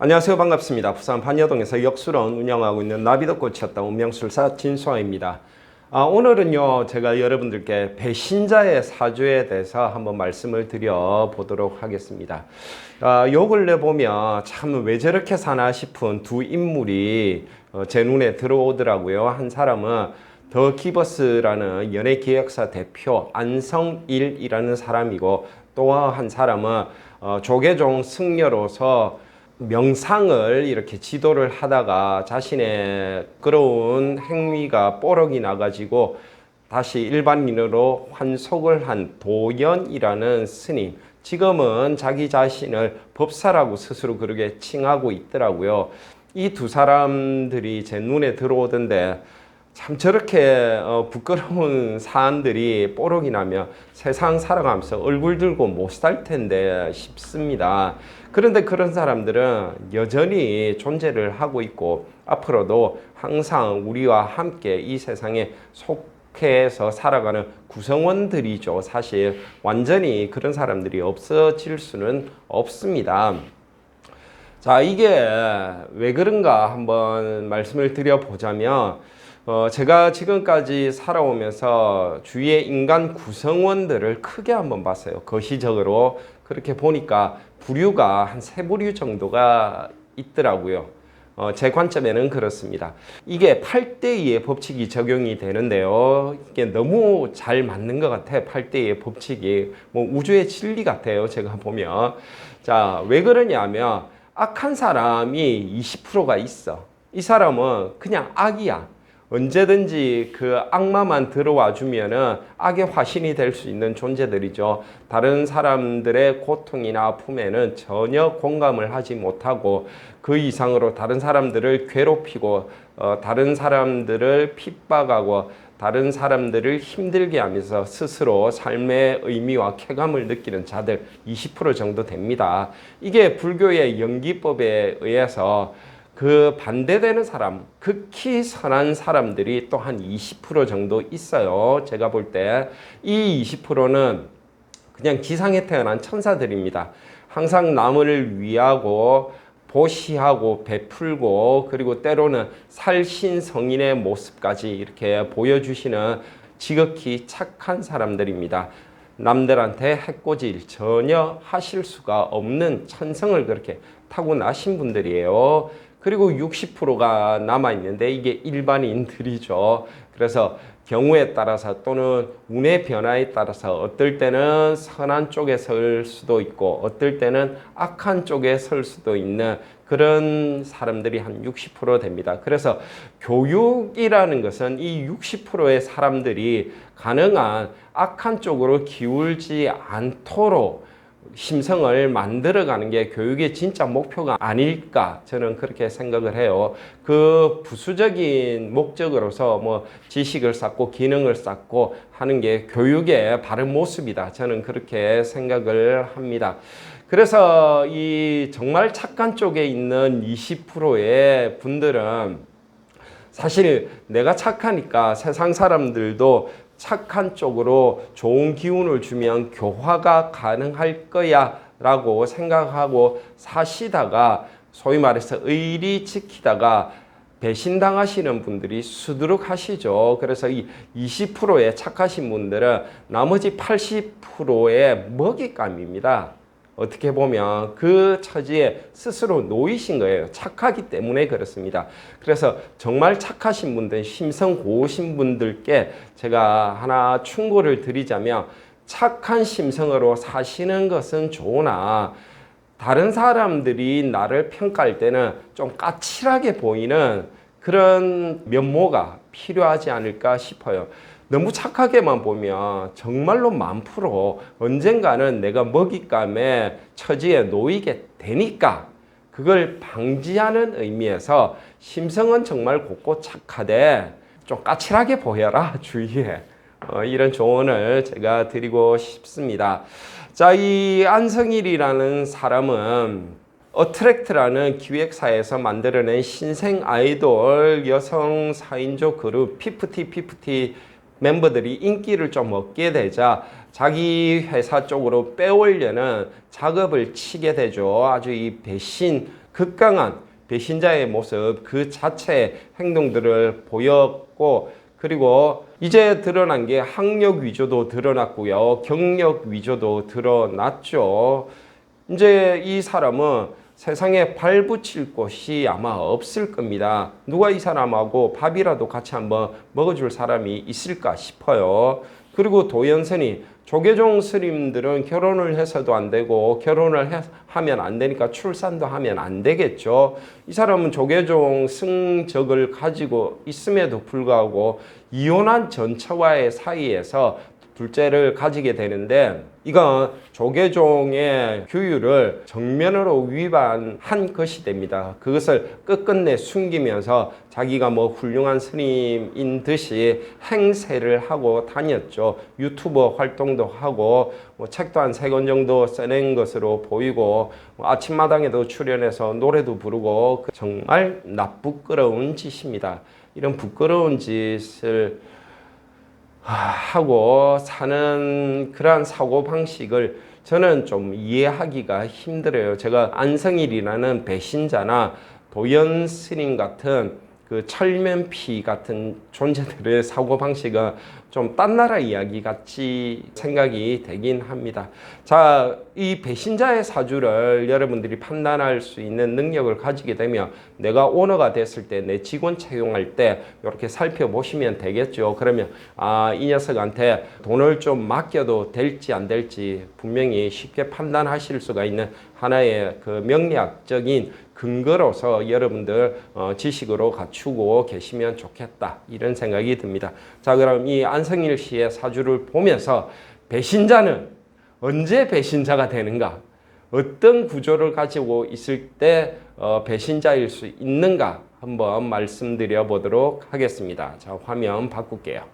안녕하세요. 반갑습니다. 부산 반여동에서 역수론 운영하고 있는 나비도 꽂혔다 운명술사 진수아입니다. 오늘은요, 제가 여러분들께 배신자의 사주에 대해서 한번 말씀을 드려보도록 하겠습니다. 요 근래 보면 참 왜 저렇게 사나 싶은 두 인물이 제 눈에 들어오더라고요. 한 사람은 더 기버스라는 연예기획사 대표 안성일이라는 사람이고, 또 한 사람은 조계종 승려로서 명상을 이렇게 지도를 하다가 자신의 그런 행위가 뽀록이 나가지고 다시 일반인으로 환속을 한 도연이라는 스님. 지금은 자기 자신을 법사라고 스스로 그렇게 칭하고 있더라고요. 이 두 사람들이 제 눈에 들어오던데, 참 저렇게 부끄러운 사안들이 뽀록이 나면 세상 살아가면서 얼굴 들고 못 살 텐데 싶습니다. 그런데 그런 사람들은 여전히 존재를 하고 있고, 앞으로도 항상 우리와 함께 이 세상에 속해서 살아가는 구성원들이죠. 사실 완전히 그런 사람들이 없어질 수는 없습니다. 자, 이게 왜 그런가 한번 말씀을 드려보자면, 제가 지금까지 살아오면서 주위의 인간 구성원들을 크게 한번 봤어요. 거시적으로. 그렇게 보니까 부류가 한 3부류 정도가 있더라고요. 제 관점에는 그렇습니다. 이게 8대2의 법칙이 적용이 되는데요. 이게 너무 잘 맞는 것 같아요. 8대2의 법칙이. 뭐 우주의 진리 같아요. 제가 보면. 자, 왜 그러냐면, 악한 사람이 20%가 있어. 이 사람은 그냥 악이야. 언제든지 그 악마만 들어와 주면은 악의 화신이 될 수 있는 존재들이죠. 다른 사람들의 고통이나 아픔에는 전혀 공감을 하지 못하고, 그 이상으로 다른 사람들을 괴롭히고, 다른 사람들을 핍박하고, 다른 사람들을 힘들게 하면서 스스로 삶의 의미와 쾌감을 느끼는 자들 20% 정도 됩니다. 이게 불교의 연기법에 의해서 그 반대되는 사람, 극히 선한 사람들이 또 한 20% 정도 있어요. 제가 볼 때 이 20%는 그냥 지상에 태어난 천사들입니다. 항상 남을 위하고 보시하고 베풀고, 그리고 때로는 살신성인의 모습까지 이렇게 보여주시는 지극히 착한 사람들입니다. 남들한테 해코지 전혀 하실 수가 없는 천성을 그렇게 타고나신 분들이에요. 그리고 60%가 남아있는데 이게 일반인들이죠. 그래서 경우에 따라서 또는 운의 변화에 따라서 어떨 때는 선한 쪽에 설 수도 있고, 어떨 때는 악한 쪽에 설 수도 있는 그런 사람들이 한 60% 됩니다. 그래서 교육이라는 것은 이 60%의 사람들이 가능한 악한 쪽으로 기울지 않도록 심성을 만들어가는 게 교육의 진짜 목표가 아닐까, 저는 그렇게 생각을 해요. 그 부수적인 목적으로서 뭐 지식을 쌓고 기능을 쌓고 하는 게 교육의 바른 모습이다, 저는 그렇게 생각을 합니다. 그래서 이 정말 착한 쪽에 있는 20%의 분들은 사실 내가 착하니까 세상 사람들도 착한 쪽으로 좋은 기운을 주면 교화가 가능할 거야 라고 생각하고 사시다가, 소위 말해서 의리 지키다가 배신당하시는 분들이 수두룩하시죠. 그래서 이 20%의 착하신 분들은 나머지 80%의 먹잇감입니다. 어떻게 보면 그 처지에 스스로 놓이신 거예요. 착하기 때문에 그렇습니다. 그래서 정말 착하신 분들, 심성 고우신 분들께 제가 하나 충고를 드리자면, 착한 심성으로 사시는 것은 좋으나 다른 사람들이 나를 평가할 때는 좀 까칠하게 보이는 그런 면모가 필요하지 않을까 싶어요. 너무 착하게만 보면 정말로 10,000% 언젠가는 내가 먹잇감의 처지에 놓이게 되니까, 그걸 방지하는 의미에서 심성은 정말 곱고 착하되 좀 까칠하게 보여라, 주위에. 이런 조언을 제가 드리고 싶습니다. 자, 이 안성일이라는 사람은 어트랙트라는 기획사에서 만들어낸 신생 아이돌 여성 4인조 그룹 피프티 멤버들이 인기를 좀 얻게 되자 자기 회사 쪽으로 빼오려는 작업을 치게 되죠. 아주 이 배신 극강한 배신자의 모습 그 자체의 행동들을 보였고, 그리고 이제 드러난 게 학력 위조도 드러났고요. 경력 위조도 드러났죠. 이제 이 사람은 세상에 발붙일 곳이 아마 없을 겁니다. 누가 이 사람하고 밥이라도 같이 한번 먹어줄 사람이 있을까 싶어요. 그리고 도연선이 조계종 스님들은 결혼을 해서도 안 되고 하면 안 되니까 출산도 하면 안 되겠죠. 이 사람은 조계종 승적을 가지고 있음에도 불구하고 이혼한 전처와의 사이에서 둘째를 가지게 되는데, 이건 조계종의 규율을 정면으로 위반한 것이 됩니다. 그것을 끝끝내 숨기면서 자기가 뭐 훌륭한 스님인 듯이 행세를 하고 다녔죠. 유튜버 활동도 하고 뭐 책도 한 3권 정도 써낸 것으로 보이고, 뭐 아침마당에도 출연해서 노래도 부르고, 정말 부끄러운 짓입니다. 이런 부끄러운 짓을 하고 사는 그러한 사고방식을 저는 좀 이해하기가 힘들어요. 제가 안성일이라는 배신자나 도연 스님 같은 그 철면피 같은 존재들의 사고방식은 좀 딴 나라 이야기 같이 생각이 되긴 합니다. 자, 이 배신자의 사주를 여러분들이 판단할 수 있는 능력을 가지게 되면 내가 오너가 됐을 때 내 직원 채용할 때 이렇게 살펴보시면 되겠죠. 그러면 이 녀석한테 돈을 좀 맡겨도 될지 안 될지 분명히 쉽게 판단하실 수가 있는 하나의 그 명리학적인 근거로서 여러분들 지식으로 갖추고 계시면 좋겠다, 이런 생각이 듭니다. 자, 그럼 이 안성일 씨의 사주를 보면서 배신자는 언제 배신자가 되는가, 어떤 구조를 가지고 있을 때 배신자일 수 있는가 한번 말씀드려 보도록 하겠습니다. 자, 화면 바꿀게요.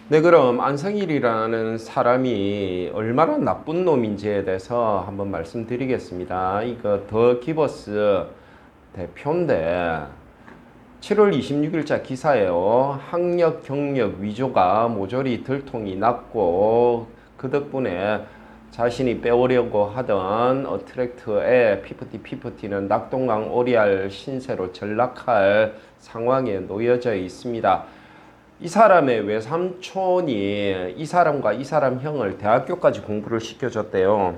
네, 그럼 안성일이라는 사람이 얼마나 나쁜 놈인지에 대해서 한번 말씀드리겠습니다. 이거 더 기버스 대표인데 7월 26일자 기사예요. 학력, 경력 위조가 모조리 들통이 났고, 그 덕분에 자신이 빼오려고 하던 어트랙트의 피프티는 낙동강 오리알 신세로 전락할 상황에 놓여져 있습니다. 이 사람의 외삼촌이 이 사람과 이 사람 형을 대학교까지 공부를 시켜줬대요.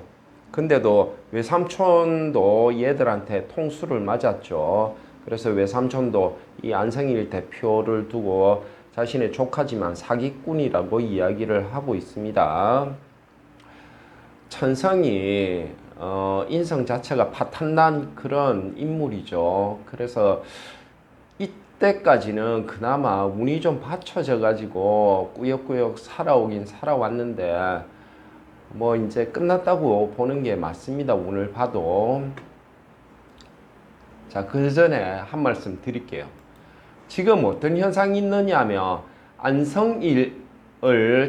근데도 외삼촌도 얘들한테 통수를 맞았죠. 그래서 외삼촌도 이 안성일 대표를 두고 자신의 조카지만 사기꾼이라고 이야기를 하고 있습니다. 천성이 인성 자체가 파탄난 그런 인물이죠. 그래서 이때까지는 그나마 운이 좀 받쳐져 가지고 꾸역꾸역 살아오긴 살아왔는데, 뭐 이제 끝났다고 보는 게 맞습니다. 오늘 봐도. 자, 그 전에 한 말씀 드릴게요. 지금 어떤 현상이 있느냐 하면, 안성일을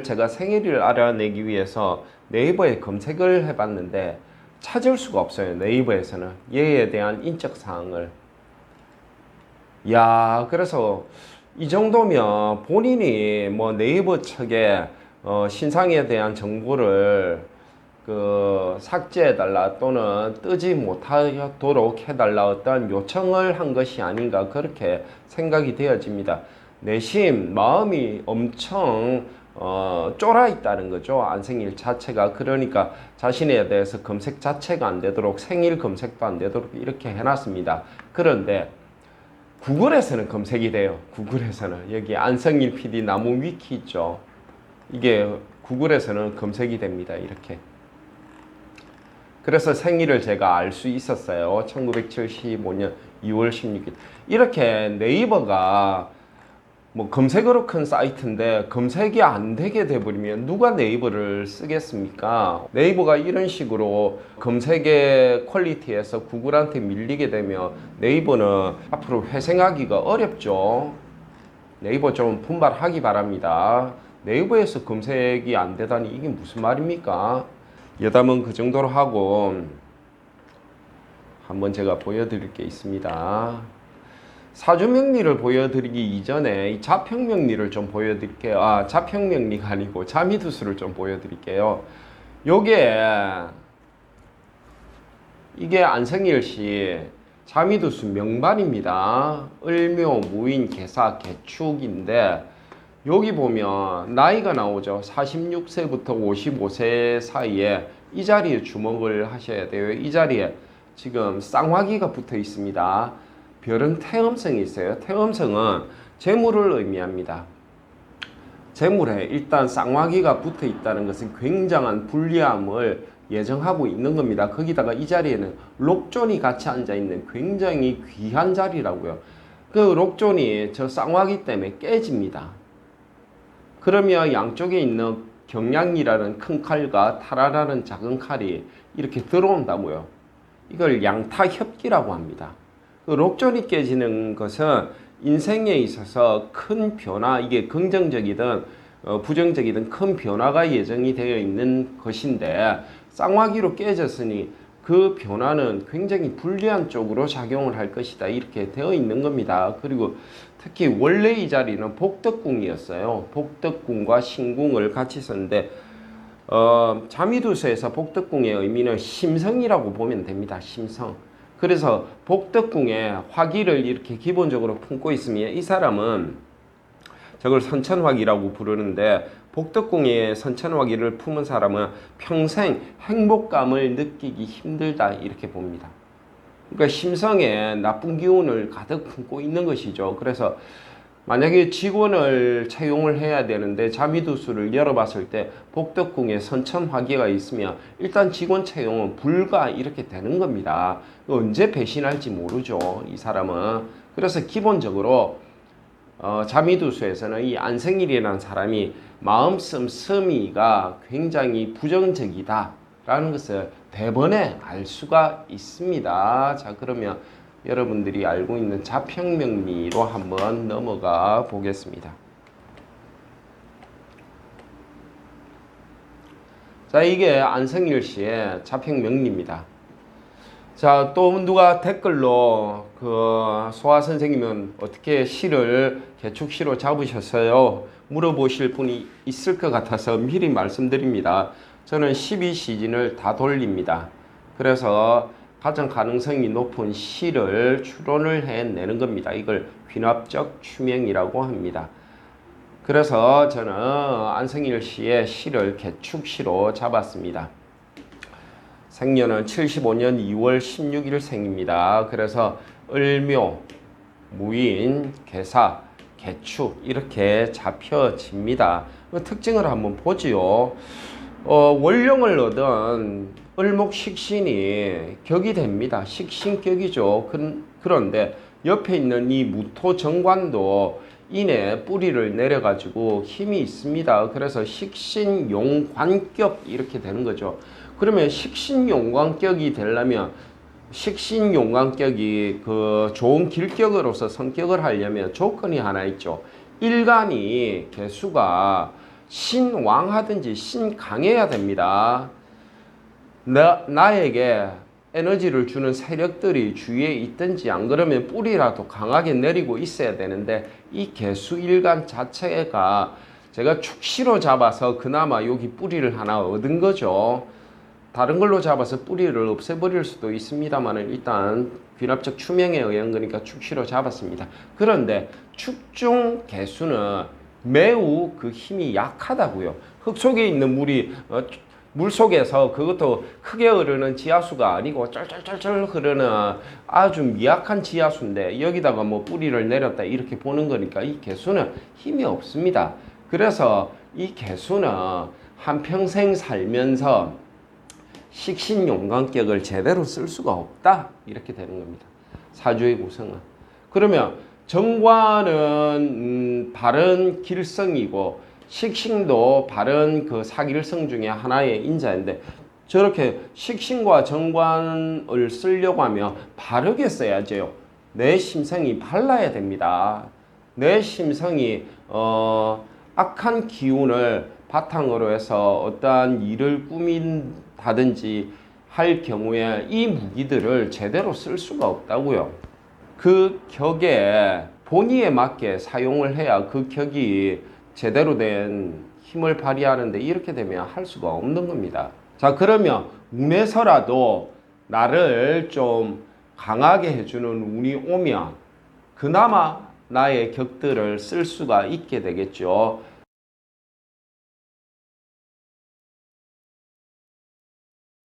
제가 생일을 알아내기 위해서 네이버에 검색을 해봤는데 찾을 수가 없어요. 네이버에서는 얘에 대한 인적 사항을. 야, 그래서 이 정도면 본인이 뭐 네이버 측에 신상에 대한 정보를 삭제해달라 또는 뜨지 못하도록 해달라 어떤 요청을 한 것이 아닌가, 그렇게 생각이 되어집니다. 내심 마음이 엄청 쫄아 있다는 거죠. 안성일 자체가. 그러니까 자신에 대해서 검색 자체가 안 되도록, 생일 검색도 안 되도록 이렇게 해놨습니다. 그런데 구글에서는 검색이 돼요. 구글에서는 여기 안성일 PD 나무 위키 있죠. 이게 구글에서는 검색이 됩니다. 이렇게. 그래서 생일을 제가 알 수 있었어요. 1975년 2월 16일. 이렇게 네이버가 뭐 검색어로 큰 사이트인데 검색이 안 되게 돼버리면 누가 네이버를 쓰겠습니까? 네이버가 이런 식으로 검색의 퀄리티에서 구글한테 밀리게 되면 네이버는 앞으로 회생하기가 어렵죠. 네이버 좀 분발하기 바랍니다. 네이버에서 검색이 안 되다니 이게 무슨 말입니까? 여담은 그 정도로 하고 한번 제가 보여드릴 게 있습니다. 사주명리를 보여드리기 이전에 이 자평명리를 좀 보여드릴게요. 자평명리가 아니고 자미두수를 좀 보여드릴게요. 요게 이게 안성일시 자미두수 명반입니다. 을묘, 무인, 개사, 개축인데 여기 보면 나이가 나오죠. 46세부터 55세 사이에 이 자리에 주목을 하셔야 돼요. 이 자리에 지금 쌍화기가 붙어 있습니다. 별은 태음성이 있어요. 태음성은 재물을 의미합니다. 재물에 일단 쌍화기가 붙어 있다는 것은 굉장한 불리함을 예정하고 있는 겁니다. 거기다가 이 자리에는 록존이 같이 앉아 있는 굉장히 귀한 자리라고요. 그 록존이 저 쌍화기 때문에 깨집니다. 그러면 양쪽에 있는 경량이라는 큰 칼과 타라라는 작은 칼이 이렇게 들어온다고요. 이걸 양타협기라고 합니다. 그 록존이 깨지는 것은 인생에 있어서 큰 변화, 이게 긍정적이든 부정적이든 큰 변화가 예정이 되어 있는 것인데 쌍화기로 깨졌으니 그 변화는 굉장히 불리한 쪽으로 작용을 할 것이다. 이렇게 되어 있는 겁니다. 그리고 특히 원래 이 자리는 복덕궁이었어요. 복덕궁과 신궁을 같이 썼는데 자미두수에서 복덕궁의 의미는 심성이라고 보면 됩니다. 심성. 그래서 복덕궁에 화기를 이렇게 기본적으로 품고 있으면 이 사람은 저걸 선천화기라고 부르는데 복덕궁에 선천화기를 품은 사람은 평생 행복감을 느끼기 힘들다 이렇게 봅니다. 그러니까 심성에 나쁜 기운을 가득 품고 있는 것이죠. 그래서 만약에 직원을 채용을 해야 되는데 자미두수를 열어봤을 때 복덕궁에 선천화기가 있으면 일단 직원 채용은 불가 이렇게 되는 겁니다. 언제 배신할지 모르죠, 이 사람은. 그래서 기본적으로 자미두수에서는 이 안성일이라는 사람이 마음 씀씀이가 굉장히 부정적이다 라는 것을 대번에 알 수가 있습니다. 자, 그러면 여러분들이 알고 있는 자평명리로 한번 넘어가 보겠습니다. 자, 이게 안성일시의 자평명리입니다. 자, 또 누가 댓글로 소아 선생님은 어떻게 시를 개축시로 잡으셨어요? 물어보실 분이 있을 것 같아서 미리 말씀드립니다. 저는 12시즌을 다 돌립니다. 그래서 가장 가능성이 높은 시를 추론을 해내는 겁니다. 이걸 귀납적 추명이라고 합니다. 그래서 저는 안성일 씨의 시를 개축시로 잡았습니다. 생년은 75년 2월 16일 생입니다. 그래서 을묘, 무인, 개사, 개축 이렇게 잡혀집니다. 특징을 한번 보지요. 월령을 얻은 을목식신이 격이 됩니다. 식신격이죠. 그런데 옆에 있는 이 무토정관도 인에 뿌리를 내려가지고 힘이 있습니다. 그래서 식신용관격 이렇게 되는 거죠. 그러면 식신용관격이 되려면 식신용관격이 좋은 길격으로서 성격을 하려면 조건이 하나 있죠. 일간이 개수가 신왕하든지 신강해야 됩니다. 나에게 에너지를 주는 세력들이 주위에 있든지 안 그러면 뿌리라도 강하게 내리고 있어야 되는데 이 개수 일간 자체가 제가 축시로 잡아서 그나마 여기 뿌리를 하나 얻은 거죠. 다른 걸로 잡아서 뿌리를 없애버릴 수도 있습니다만 일단 귀납적 추명에 의한 거니까 축시로 잡았습니다. 그런데 축중 개수는 매우 그 힘이 약하다고요. 흙 속에 있는 물 속에서 그것도 크게 흐르는 지하수가 아니고 쩔쩔쩔쩔 흐르는 아주 미약한 지하수인데 여기다가 뭐 뿌리를 내렸다 이렇게 보는 거니까 이 개수는 힘이 없습니다. 그래서 이 개수는 한평생 살면서 식신용관격을 제대로 쓸 수가 없다 이렇게 되는 겁니다. 사주의 구성은. 그러면 정관은 바른 길성이고 식신도 바른 사길성 중에 하나의 인자인데 저렇게 식신과 정관을 쓰려고 하면 바르게 써야죠. 내 심성이 발라야 됩니다. 내 심성이 악한 기운을 바탕으로 해서 어떠한 일을 꾸민다든지 할 경우에 이 무기들을 제대로 쓸 수가 없다고요. 그 격에 본의에 맞게 사용을 해야 그 격이 제대로 된 힘을 발휘하는데 이렇게 되면 할 수가 없는 겁니다. 자, 그러면 운에서라도 나를 좀 강하게 해주는 운이 오면 그나마 나의 격들을 쓸 수가 있게 되겠죠.